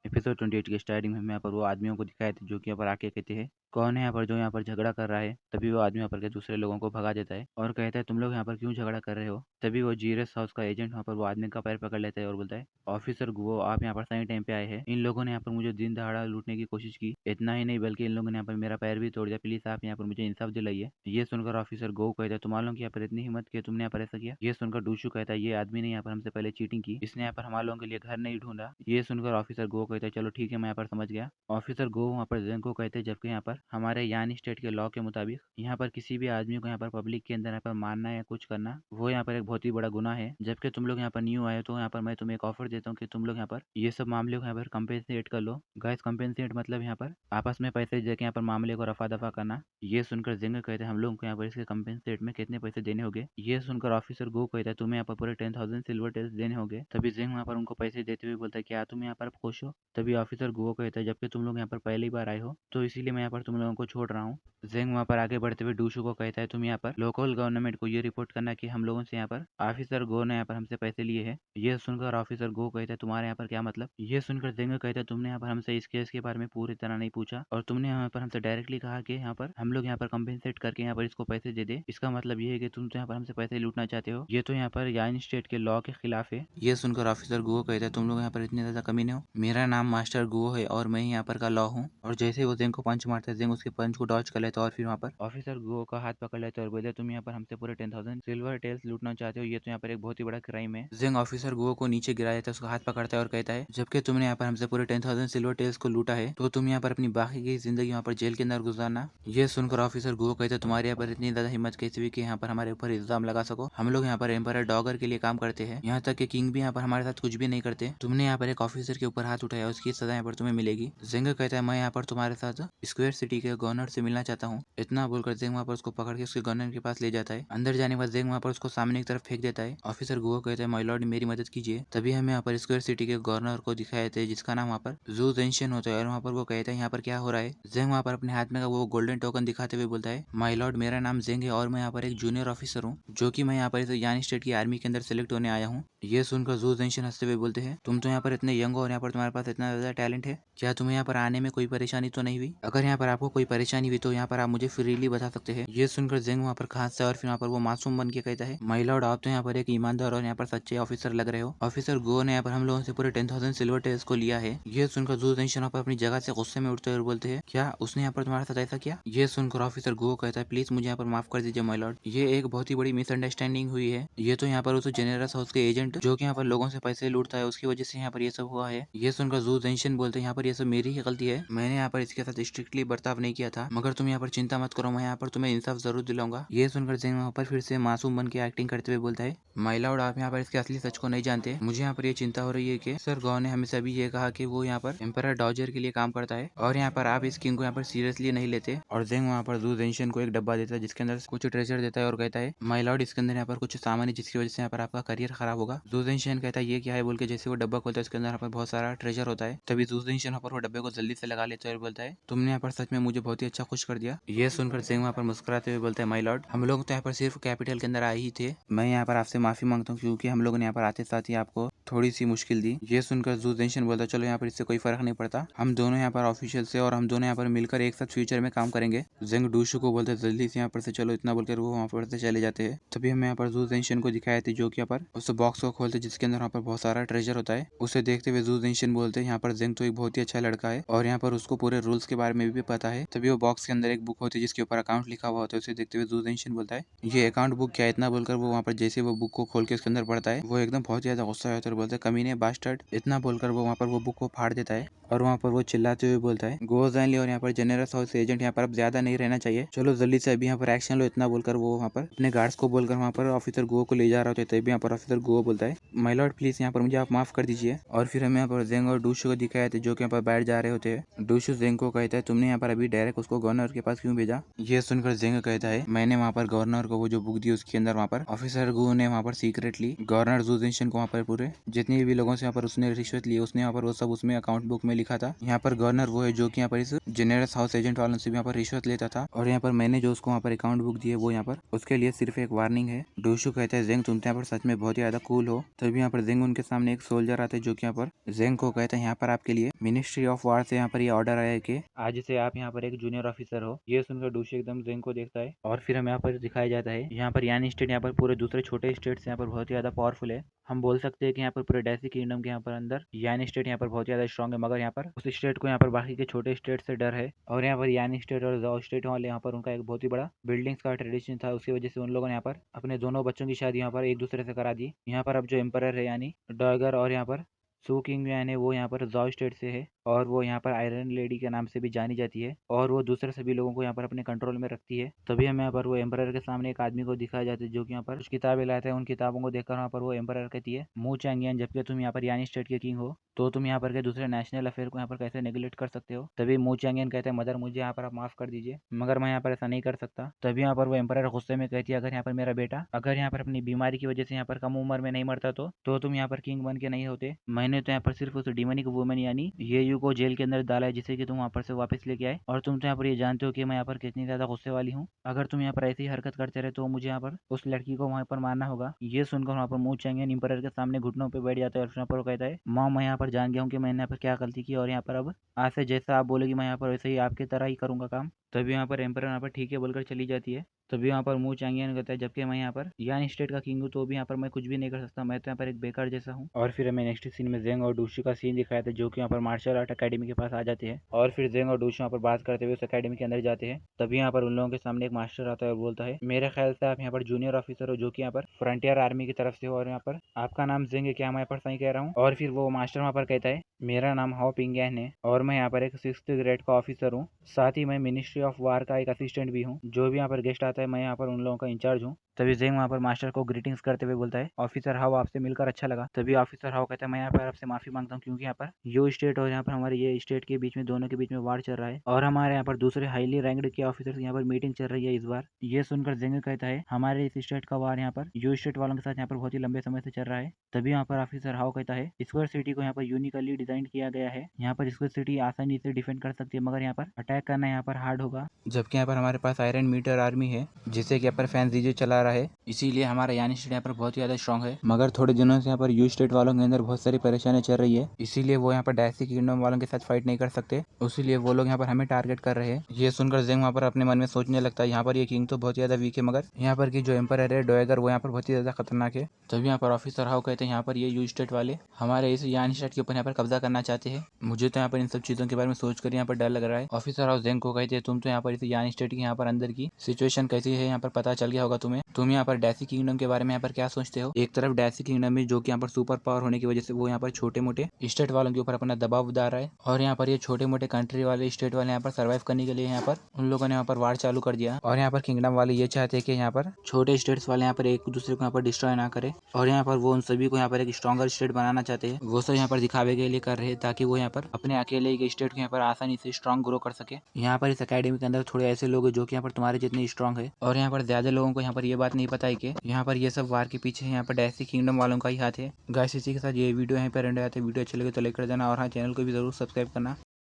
Episode 28 के starting में हमें यहाँ पर वो आदमियों को दिखाए थे जो कि यहाँ पर आके कहते हैं कौन है यहाँ पर जो यहाँ पर झगड़ा कर रहा है। तभी वो आदमी यहाँ पर के दूसरे लोगों को भगा देता है और कहता है तुम लोग यहाँ पर क्यों झगड़ा कर रहे हो। तभी वो जीरस हाउस का एजेंट वहाँ पर वो आदमी का पैर पकड़ लेता है और बोलता है ऑफिसर गुओ आप यहाँ पर सही टाइम पे आए हैं। इन लोगों ने यहाँ पर मुझे दिन दहाड़ा लूटने की कोशिश की, इतना ही नहीं बल्कि इन लोगों ने यहाँ पर मेरा पैर भी तोड़ दिया। प्लीज आप यहाँ पर मुझे इंसाफ दिलाइए। ये सुनकर ऑफिसर गो कहता है तुम्हारे लोगों की यहाँ पर इतनी हिम्मत कि तुमने यहाँ पर ऐसा किया। ये सुनकर डूशू कहता है ये आदमी ने यहाँ पर हमसे पहले चीटिंग की, इसने यहाँ पर हमारे लोगों के लिए घर नहीं ढूंढा। ये सुनकर ऑफिसर गो कहता है चलो ठीक है मैं यहाँ पर समझ गया। ऑफिसर गो वहाँ पर जेंग को कहते हैं जबकि यहाँ पर हमारे यान स्टेट के लॉ के मुताबिक यहाँ पर किसी भी आदमी को यहाँ पर पब्लिक के अंदर यहाँ पर मारना या कुछ करना वो यहाँ पर एक बहुत ही बड़ा गुनाह है। जबकि तुम लोग यहाँ पर न्यू आए हो तो यहाँ पर मैं तुम्हें एक ऑफर देता हूँ कि तुम लोग यहाँ पर ये सब मामले को यहाँ पर कंपेंसेट कर लो। गाइस कंपेंसेट मतलब यहाँ पर आपस में पैसे देके यहाँ पर मामले को रफा दफा करना। ये सुनकर जेंग कहते हैं हम लोग को यहाँ पर इसके कंपेंसेट में कितने पैसे देने होंगे। ये सुनकर ऑफिसर गो कहता है तुम्हें यहाँ पर पूरे 10,000 सिल्वर टेल्स देने होंगे। तभी जेंग वहाँ पर उनको पैसे देते हुए बोलता है क्या तुम यहाँ पर खुश हो। तभी ऑफिसर गो कहता है जबकि तुम लोग यहाँ पर पहली बार आए हो तो इसीलिए मैं यहाँ पर तुम लोगों को छोड़ रहा हूँ। जेंग वहाँ पर आगे बढ़ते हुए डूशू को कहता है तुम यहाँ पर लोकल गवर्नमेंट को ये रिपोर्ट करना कि हम लोगों से यहाँ पर ऑफिसर गो ने यहाँ पर हमसे पैसे लिए हैं। ये सुनकर ऑफिसर गो कहता है तुम्हारे यहाँ पर क्या मतलब। ये सुनकर जेंग कहता है तुमने यहाँ पर हमसे इस केस के बारे में पूरी तरह नहीं पूछा और तुमने यहाँ पर हमसे डायरेक्टली कहा कि यहाँ पर हम लोग यहाँ पर कंपेंसेट करके यहाँ पर इसको पैसे दे दे। इसका मतलब ये है कि तुम तो यहाँ पर हमसे पैसे लूटना चाहते हो। ये तो यहाँ पर यान स्टेट के लॉ के खिलाफ है। ये सुनकर ऑफिसर गो कहता है तुम लोग यहाँ पर इतने ज्यादा कमीने हो। मेरा नाम मास्टर गो है और मैं ही यहाँ पर का लॉ हूँ। और जैसे ही वो जेंग को पंच मारता है जेंग उसके पंच को डॉच कर लेता है और फिर वहाँ पर ऑफिसर गो का हाथ पकड़ लेता है और बोलते तुम यहाँ पर हमसे पूरे 10,000 सिल्वर टेल्स लूटना चाहते हो, ये तो यहाँ पर एक बहुत ही बड़ा क्राइम है। जेंग ऑफिसर गो को नीचे गिरा देता है, उसका हाथ पकड़ता है और कहता है जबकि तुमने यहाँ पर हमसे पूरे 10,000 सिल्वर टेल्स को लूटा है तो तुम यहाँ पर अपनी बाकी की जिंदगी यहाँ पर जेल के अंदर गुजारना। ये सुनकर ऑफिसर गो कहता है तुम्हारे यहाँ पर इतनी ज्यादा हिम्मत कैसे हुई कि यहाँ पर हमारे ऊपर इल्जाम लगा सको। हम लोग यहाँ पर एम्पायर डॉगर के लिए काम करते हैं, यहाँ तक कि किंग भी यहाँ पर हमारे साथ कुछ भी नहीं करते। तुमने यहाँ पर एक ऑफिसर के ऊपर हाथ उठाया, उसकी सजा यहाँ पर तुम्हें मिलेगी। जेंग कहता है मैं यहाँ पर तुम्हारे साथ स्क्वायर सिटी के गवर्नर से मिलना चाहता हूँ। इतना बोलकर जेंग वहाँ पर उसको पकड़ के उसके गवर्नर के पास ले जाता है। अंदर जाने के बाद जेंग वहाँ पर उसको सामने की तरफ फेंक देता है। ऑफिसर गो कहता है माय लॉर्ड मेरी मदद कीजिए। तभी हमें यहाँ पर स्क्वायर सिटी के गवर्नर को दिखाए थे जिसका नाम वहाँ पर जू जेंशन होता है और वहाँ पर वो कहता है यहाँ पर क्या हो रहा है। जेंग वहाँ पर अपने हाथ में वो गोल्डन टोकन दिखाते हुए बोलता है माय लॉर्ड मेरा नाम जेंग है और मैं यहाँ पर एक जूनियर ऑफिसर हूँ जो कि मैं यहाँ पर यान स्टेट की आर्मी के अंदर सेलेक्ट होने आया हूँ। ये सुनकर जू जेंशन हंसते हुए बोलते हैं तुम तो यहाँ पर इतने यंग हो और यहाँ पर तुम्हारे पास इतना ज्यादा टैलेंट है, क्या तुम्हें यहाँ पर आने में कोई परेशानी तो नहीं हुई। अगर यहाँ पर आपको कोई परेशानी हुई तो यहाँ पर आप मुझे फ्रीली बता सकते हैं। ये सुनकर जेंग वहाँ पर खांसता है और फिर वहाँ पर वो मासूम बन के कहता है माय लॉर्ड आप तो यहाँ पर एक ईमानदार और यहाँ पर सच्चे ऑफिसर लग रहे हो। ऑफिसर गो ने यहाँ पर हम लोगों से पूरे 10,000 सिल्वर टेल्स को लिया है। ये सुनकर जू जेंशन वहाँ पर अपनी जगह से गुस्से में उठते हुए बोलते हैं क्या उसने यहाँ पर तुम्हारे साथ ऐसा किया। ये सुनकर ऑफिसर गो कहता है प्लीज मुझे यहाँ पर माफ कर दीजिए माय लॉर्ड, ये एक बहुत ही बड़ी मिसअंडरस्टैंडिंग हुई है। ये तो यहाँ पर उस जेनेरस हाउस के एजेंट जो कि यहाँ पर लोगों से पैसे लूटता है उसकी वजह से यहाँ पर ये सब हुआ है। ये सुनकर जू जेंशन बोलते हैं यहाँ पर ये सब मेरी ही गलती है, मैंने यहाँ पर इसके साथ स्ट्रिक्टली बर्ताव नहीं किया था, मगर तुम यहाँ पर चिंता मत करो मैं यहाँ पर तुम्हें इंसाफ जरूर दिलाऊंगा। ये सुनकर जेंग वहाँ पर फिर से मासूम बन के एक्टिंग करते हुए बोलता है माय लॉर्ड आप यहाँ पर इसके असली सच को नहीं जानते। मुझे यहाँ पर ये चिंता हो रही है कि सर गौ ने हमें सभी ये कहा कि वो यहाँ पर एम्पायर डॉजर के लिए काम करता है और यहाँ पर आप इस किंग को यहाँ पर सीरियसली नहीं लेते। और जेंग वहाँ पर जू जेंशन को एक डब्बा देता है जिसके अंदर कुछ ट्रेजर देता है और कहता है माय लॉर्ड इसके अंदर यहाँ पर कुछ सामान है जिसकी वजह से यहाँ पर आपका करियर खराब होगा। जू जेंशन कहता है ये क्या है बोल के जैसे वो डब्बा खोलता है उसके अंदर यहाँ पर बहुत सारा ट्रेजर होता है। तभी जू जेंशन वहाँ पर वो डब्बे को जल्दी से लगा लेता है और बोलता है तुमने यहाँ पर सच में मुझे बहुत ही अच्छा खुश कर दिया। ये सुनकर जेंग वहाँ पर मुस्कुराते हुए बोलता है माय लॉर्ड हम लोग तो यहाँ पर सिर्फ कैपिटल के अंदर आए ही थे, मैं यहाँ पर आपसे माफी मांगता हूँ क्योंकि हम लोगों ने यहाँ पर आते साथ ही आपको थोड़ी सी मुश्किल दी। ये सुनकर जू जेंशन बोलता चलो यहाँ पर इससे कोई फर्क नहीं पड़ता, हम दोनों यहाँ पर ऑफिशियल से और हम दोनों यहाँ पर मिलकर एक साथ फ्यूचर में काम करेंगे। जेंग डूशू को बोलते जल्दी से यहाँ पर से चलो, इतना बोलकर वो वहाँ पर से चले जाते हैं। तभी हमें यहाँ पर जू जेंशन को दिखाए थे जो कि यहाँ पर उस बॉक्स को खोलते जिसके अंदर वहाँ पर बहुत सारा ट्रेजर होता है। उसे देखते हुए जू जेंशन बोलते हैं यहाँ पर जेंग तो एक बहुत ही अच्छा लड़का है और यहाँ पर उसको पूरे रूल्स के बारे में भी पता है। तभी वो बॉक्स के अंदर एक बुक होती है जिसके ऊपर अकाउंट लिखा हुआ होता है, उसे देखते हुए जू जेंशन बोलता है ये अकाउंट बुक क्या है, इतना बोलकर वो वहाँ पर जैसे वो बुक को खोल के उसके अंदर पढ़ता है वो एकदम बहुत ज्यादा गुस्सा होता है और बोलता है कमीने बास्टर्ड, इतना बोलकर वो वहाँ पर वो बुक को फाड़ देता है और वहाँ पर वो चिल्लाते हुए बोलता है गो जैनली और यहाँ पर जेनरस हाउस एजेंट यहाँ पर अब ज्यादा नहीं रहना चाहिए, चलो जल्दी से अभी यहाँ पर एक्शन लो। इतना बोलकर वो वहाँ पर अपने गार्ड्स को बोलकर वहाँ पर ऑफिसर गो को ले जा रहा होता है। तभी यहाँ पर ऑफिसर गो बोलता है माय लॉर्ड प्लीज यहाँ पर मुझे आप माफ कर दीजिए। और फिर हमें यहाँ पर जेंग और डूशू को दिखाया थे जो कि यहाँ पर बैठ जा रहे होते हैं। डूशू जेंग को कहता है तुमने यहाँ पर अभी डायरेक्ट उसको गवर्नर के पास क्यों भेजा। ये सुनकर जेंग कहता है मैंने वहाँ पर गवर्नर को वो जो बुक दी उसके अंदर वहाँ पर ऑफिसर गो ने वहाँ पर सीक्रेटली गवर्नर जू जेंशन को वहाँ पर पूरे जितने भी लोगों से यहाँ पर उसने रिश्वत ली उसने यहाँ पर वो सब उसमें अकाउंट बुक में लिखा था। यहाँ पर गवर्नर वो है जो कि यहाँ पर इस जेनरस हाउस एजेंट वालों से भी यहाँ पर रिश्वत लेता था और यहाँ पर मैंने जो उसको वहाँ पर अकाउंट बुक दी है वो यहाँ पर उसके लिए सिर्फ एक वार्निंग है। डोशू कहता है जेंग तुम तो यहाँ पर सच में बहुत ही ज्यादा कूल हो। तभी यहाँ पर जेंग उनके सामने एक सोल्जर आता है जो कि यहाँ पर जेंग को कहता कहते हैं यहाँ पर आपके लिए मिनिस्ट्री ऑफ वार से यहाँ पर ये ऑर्डर आया है कि आज से आप यहाँ पर एक जूनियर ऑफिसर हो। ये सुनकर डूशी एकदम जेंग को देखता है और फिर हमें यहाँ पर दिखाया जाता है यहाँ पर यानी स्टेट यहाँ पर पूरे दूसरे छोटे स्टेट से यहाँ पर बहुत ही ज्यादा पावरफुल है। हम बोल सकते हैं कि यहाँ पर पूरे डेसी किंगडम के यहाँ पर अंदर यानी स्टेट यहाँ पर बहुत ज्यादा स्ट्रॉन्ग है, मगर यहाँ पर उस स्टेट को यहाँ पर बाकी के छोटे स्टेट से डर है। और यहाँ पर यानी स्टेट और जाओ स्टेट वाले यहाँ पर उनका एक बहुत ही बड़ा बिल्डिंग्स का ट्रेडिशन था, उसकी वजह से उन लोगों ने यहाँ पर अपने दोनों बच्चों की शादी यहाँ पर एक दूसरे से करा दी। यहाँ पर अब जो एम्पर है यानी डॉगर और यहाँ पर सू किंग यानी वो यहाँ पर जाओ स्टेट से है और वो यहाँ पर आयरन लेडी के नाम से भी जानी जाती है और वो दूसरे सभी लोगों को यहाँ पर अपने कंट्रोल में रखती है। तभी हमें यहाँ पर वो एम्परर के सामने एक आदमी को दिखाया जाता है जो कि यहाँ पर कुछ किताबें लाते हैं। उन किताबों को देखकर वहाँ पर वो एम्परर कहती है मू चैंगियन, जबकि तुम यहाँ पर यानी स्टेट के किंग हो तो तुम यहाँ पर के दूसरे नेशनल अफेयर को यहाँ पर कैसे नेग्लेक्ट कर सकते हो। तभी मू चैंगियन कहते हैं मदर मुझे यहाँ पर आप माफ कर दीजिए, मगर मैं यहाँ पर ऐसा नहीं कर सकता। तभी यहाँ पर वो एम्परर गुस्से में कहती है अगर यहाँ पर मेरा बेटा अगर यहाँ पर अपनी बीमारी की वजह से यहाँ पर कम उम्र में नहीं मरता तो तुम यहाँ पर किंग बन के नहीं होते। मैंने तो यहाँ पर सिर्फ उस डिमोनिक वुमन यानी ये यू को जेल के अंदर डाला है जिससे कि तुम वहाँ पर से वापस लेके आए, और तुम तो यहाँ पर ये जानते हो कि मैं यहाँ पर कितनी ज्यादा गुस्से वाली हूँ। अगर तुम यहाँ पर ऐसी हरकत करते रहे तो मुझे यहाँ पर उस लड़की को वहाँ पर मारना होगा। ये सुनकर वहाँ पर मुंह चैंगियन एम्परर के सामने घुटनों पे बैठ जाता है और यहाँ पर वो कहता है माँ मैं यहाँ पर जान गया हूँ कि मैंने यहाँ पर क्या गलती की और यहाँ पर अब आज से जैसा आप बोलोगी मैं यहाँ पर वैसे ही आपकी तरह ही करूँगा काम। तभी यहाँ पर एम्परर यहाँ पर ठीक है बोलकर चली जाती है। तभी यहाँ पर मुंह चैंगियन कहता है जबकि मैं यहाँ पर यानी स्टेट का किंग हूँ तो भी यहाँ पर मैं कुछ भी नहीं कर सकता, मैं तो यहाँ पर एक बेकार जैसा हूँ। और फिर हमें नेक्स्ट सीन में जेंग और डूशी का सीन दिखाया था जो कि यहाँ पर मार्शल आर्ट अकेडमी के पास आ जाते हैं और फिर जेंग और डूशी यहाँ पर बात करते हुए उस अकेडमी के अंदर जाते हैं। तभी यहाँ पर उन लोगों के सामने एक मास्टर आता है और बोलता है मेरे ख्याल से आप यहाँ पर जूनियर ऑफिसर हो जो कि यहाँ पर फ्रंटियर आर्मी की तरफ से हो और यहाँ पर आपका नाम जेंग है, क्या मैं यहाँ पर सही कह रहा हूँ। और फिर वो मास्टर वहाँ पर कहता है मेरा नाम हाओ पिंगैन है और मैं यहाँ पर एक 6th ग्रेड का ऑफिसर हूँ, साथ ही मैं मिनिस्ट्री ऑफ वार का एक असिस्टेंट भी हूँ। जो भी यहाँ पर गेस्ट आता है मैं यहाँ पर उन लोगों का इंचार्ज हूँ। तभी जेंग वहाँ पर मास्टर को ग्रीटिंग्स करते हुए बोलता है ऑफिसर हाओ आपसे मिलकर अच्छा लगा। तभी ऑफिसर हाओ कहता है मैं यहाँ पर आपसे माफी मांगता हूँ क्योंकि यहाँ पर यू स्टेट और यहाँ पर हमारे ये स्टेट के बीच में दोनों के बीच में वार चल रहा है और हमारे यहाँ पर दूसरे हाईली रैंक्ड के ऑफिसर यहाँ पर मीटिंग चल रही है इस बार। ये सुनकर जेंग कहता है हमारे इस स्टेट का वार यहाँ पर यू स्टेट वालों के साथ यहाँ पर बहुत ही लंबे समय से चल रहा है। तभी यहाँ पर ऑफिसर हाओ कहता है स्क्वायर सिटी को यहाँ पर यूनिकली डिजाइन किया गया है, यहाँ पर स्क्वायर सिटी आसानी से डिफेंड कर सकती है मगर यहाँ पर अटैक करना यहाँ पर हार्ड होगा। जबकि यहाँ पर हमारे पास आयरन मीटर आर्मी है जिससे कि यहाँ पर फैंस डीजे चला रहा है, इसीलिए हमारा यानी स्टेट यहाँ पर बहुत ही ज्यादा स्ट्रॉन्ग है। मगर थोड़े दिनों से यहाँ पर यू स्टेट वालों के अंदर बहुत सारी परेशानी चल रही है, इसीलिए वो यहाँ पर डायसी किंगडम वालों के साथ फाइट नहीं कर सकते, इसीलिए वो लोग यहाँ पर हमें टारगेट कर रहे हैं। ये सुनकर जेंग वहाँ पर अपने मन में सोचने लगता है यहाँ पर ये किंग तो बहुत ज्यादा वीक है मगर यहाँ पर की जो एम्परर है डोएगर वो यहाँ पर बहुत ही ज्यादा खतरनाक है। तभी यहाँ पर ऑफिसर हाउ कहते हैं यहाँ पर ये यू स्टेट वाले हमारे इस यानी स्टेट के ऊपर यहाँ पर कब्जा करना चाहते हैं। मुझे तो यहाँ पर इन सब चीजों के बारे में सोचकर यहाँ पर डर लग रहा है। ऑफिसर हाउस जेंग को कहते हैं तुम तो यहाँ पर इस यानी स्टेट की यहाँ पर अंदर की सिचुएशन कैसी है यहाँ पर पता चल गया होगा तुम्हें, तुम यहाँ पर डैसी किंगडम के बारे में यहाँ पर क्या सोचते हो। एक तरफ डैसी किंगडम में जो कि यहाँ पर सुपर पावर होने की वजह से वो यहाँ पर छोटे मोटे स्टेट वालों के ऊपर अपना दबाव डाल रहा है और यहाँ पर ये छोटे मोटे कंट्री वाले स्टेट वाले यहाँ पर सर्वाइव करने के लिए यहाँ पर उन लोगों ने यहाँ पर वार चालू कर दिया और यहाँ पर किंगडम वाले ये चाहते हैं कि यहाँ पर छोटे स्टेट्स वाले यहाँ पर एक दूसरे को यहाँ पर डिस्ट्रॉय ना करे और यहाँ पर वो उन सभी को यहाँ पर एक स्ट्रॉन्गर स्टेट बनाना चाहते हैं। वो सब यहाँ पर दिखावे के लिए कर रहे हैं ताकि वो यहाँ पर अपने अकेले एक स्टेट को यहाँ पर आसानी से स्ट्रॉन्ग ग्रो कर सके। यहाँ पर इस अकेडमी के अंदर थोड़े ऐसे लोग हैं जो कि यहाँ पर तुम्हारे जितने स्ट्रॉन्ग है और यहाँ पर ज्यादा लोगों को यहाँ पर ये बात नहीं पता है कि यहाँ पर ये सब वार के पीछे यहाँ पर डैसी किंगडम वालों का ही हाथ है। गाइस इसी के साथ ये वीडियो यहाँ पर एंड आया था। वीडियो अच्छे लगे तो लाइक कर देना और हाँ चैनल को भी जरूर सब्सक्राइब करना।